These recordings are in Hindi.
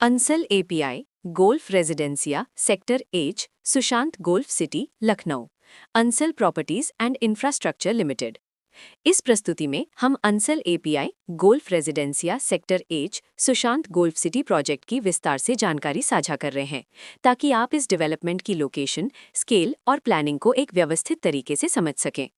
Ansal API, golf Residencia, sector H, Sushant golf city, Lucknow. Ansal properties and infrastructure limited. इस प्रस्तुति में हम Ansal API, golf Residencia, sector H, Sushant golf city project की विस्तार से जानकारी साझा कर रहे हैं, ताकि आप इस डेवलपमेंट की लोकेशन, स्केल और प्लानिंग को एक व्यवस्थित तरीके से समझ सकें।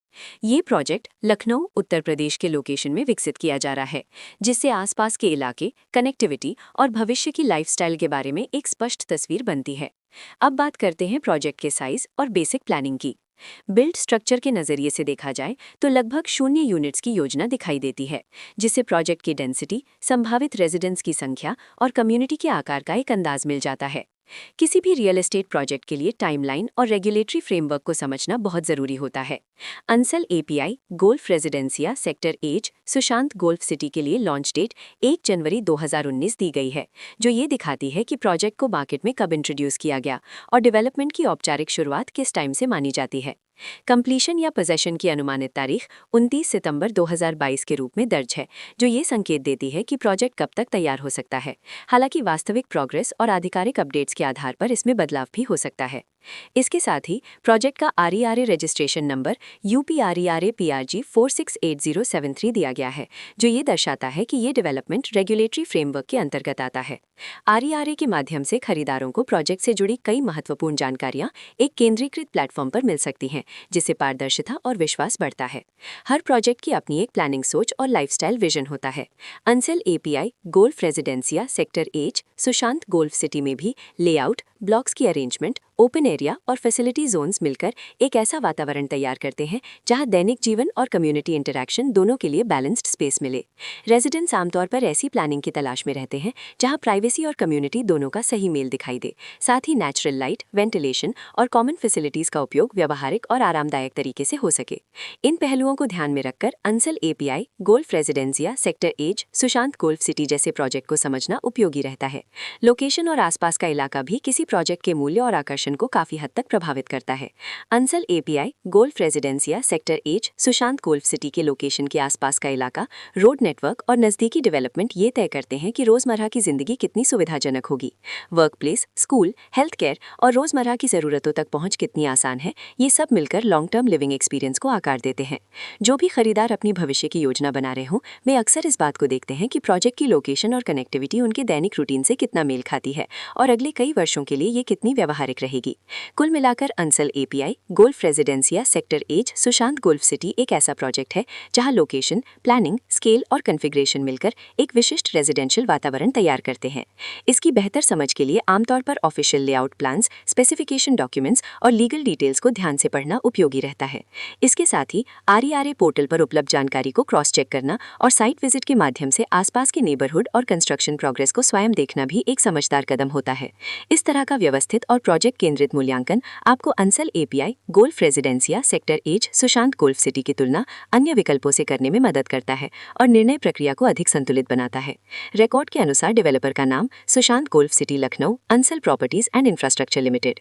ये प्रोजेक्ट लखनऊ, उत्तर प्रदेश के लोकेशन में विकसित किया जा रहा है, जिससे आसपास के इलाके, कनेक्टिविटी और भविष्य की लाइफस्टाइल के बारे में एक स्पष्ट तस्वीर बनती है। अब बात करते हैं प्रोजेक्ट के साइज और बेसिक प्लानिंग की। बिल्ड स्ट्रक्चर के नज़रिए से देखा जाए तो लगभग 0 यूनिट्स की योजना दिखाई देती है, जिससे प्रोजेक्ट की डेंसिटी, संभावित रेजिडेंट्स की संख्या और कम्युनिटी के आकार का एक अंदाज मिल जाता है। किसी भी रियल एस्टेट प्रोजेक्ट के लिए टाइमलाइन और रेगुलेटरी फ्रेमवर्क को समझना बहुत ज़रूरी होता है। Ansal API, golf Residencia, sector H, Sushant golf city के लिए लॉन्च डेट 1 जनवरी 2019 दी गई है, जो ये दिखाती है कि प्रोजेक्ट को मार्केट में कब इंट्रोड्यूस किया गया और डेवलपमेंट की औपचारिक शुरुआत किस टाइम से मानी जाती है। कंप्लीशन या पोजेशन की अनुमानित तारीख 29 सितंबर 2022 के रूप में दर्ज है, जो ये संकेत देती है कि प्रोजेक्ट कब तक तैयार हो सकता है। हालांकि वास्तविक प्रोग्रेस और आधिकारिक अपडेट्स के आधार पर इसमें बदलाव भी हो सकता है। इसके साथ ही प्रोजेक्ट का आरईआरए रजिस्ट्रेशन नंबर UPRERA PRG 468073 दिया गया है, जो ये दर्शाता है कि ये डेवलपमेंट रेगुलेटरी फ्रेमवर्क के अंतर्गत आता है। आरईआरए के माध्यम से खरीदारों को प्रोजेक्ट से जुड़ी कई महत्वपूर्ण जानकारियां एक केंद्रीकृत प्लेटफॉर्म पर मिल सकती हैं, जिससे पारदर्शिता और विश्वास बढ़ता है। हर प्रोजेक्ट की अपनी एक प्लानिंग सोच और लाइफस्टाइल विजन होता है। Ansal API, golf Residencia, sector H, Sushant golf city में भी लेआउट, ब्लॉक्स की अरेंजमेंट, ओपन एरिया और फैसिलिटी जोन्स मिलकर एक ऐसा वातावरण तैयार करते हैं जहां दैनिक जीवन और कम्युनिटी इंटरैक्शन दोनों के लिए बैलेंस्ड स्पेस मिले। रेजिडेंट्स आमतौर पर ऐसी प्लानिंग की तलाश में रहते हैं जहां प्राइवेसी और कम्युनिटी दोनों का सही मेल दिखाई दे, साथ ही नेचुरल लाइट, वेंटिलेशन और कॉमन फैसिलिटीज का उपयोग व्यवहारिक और आरामदायक तरीके से हो सके। इन पहलुओं को ध्यान में रखकर Ansal API, golf Residencia, sector H, Sushant golf city जैसे प्रोजेक्ट को समझना उपयोगी रहता है। लोकेशन और आसपास का इलाका भी किसी प्रोजेक्ट के मूल्य और आकर्षण को काफी हद तक प्रभावित करता है। Ansal API, golf Residencia, sector H, Sushant golf city के लोकेशन के आसपास का इलाका, रोड नेटवर्क और नजदीकी डेवलपमेंट ये तय करते हैं कि रोजमर्रा की जिंदगी कितनी सुविधाजनक होगी। Work place, school, health care और रोजमर्रा की जरूरतों तक पहुंच कितनी आसान है, ये सब मिलकर लॉन्ग टर्म लिविंग एक्सपीरियंस को आकार देते हैं। जो भी खरीदार अपनी भविष्य की योजना बना रहे हों, वे अक्सर इस बात को देखते हैं कि प्रोजेक्ट की लोकेशन और कनेक्टिविटी उनके दैनिक रूटीन से कितना मेल खाती है और अगले कई वर्षों के लिए ये कितनी व्यवहारिक रहेगी। कुल मिलाकर Ansal API, golf Residencia, sector H, Sushant golf city एक ऐसा प्रोजेक्ट है जहां लोकेशन, प्लानिंग, स्केल और कॉन्फ़िगरेशन मिलकर एक विशिष्ट रेजिडेंशियल वातावरण तैयार करते हैं। इसकी बेहतर समझ के लिए आमतौर पर official layout plans, specification documents और लीगल डिटेल्स को ध्यान से पढ़ना उपयोगी रहता है। इसके साथ ही आरईआरए पोर्टल पर उपलब्ध जानकारी को क्रॉस चेक करना और साइट विजिट के माध्यम से आसपास के नेबरहुड और कंस्ट्रक्शन प्रोग्रेस को स्वयं देखना भी एक समझदार कदम होता है। इस तरह का व्यवस्थित और प्रोजेक्ट केंद्रित मूल्यांकन आपको Ansal API, golf Residencia, sector H, Sushant golf city की तुलना अन्य विकल्पों से करने में मदद करता है और निर्णय प्रक्रिया को अधिक संतुलित बनाता है। रिकॉर्ड के अनुसार डेवलपर का नाम Sushant golf city, Lucknow, Ansal properties and infrastructure limited.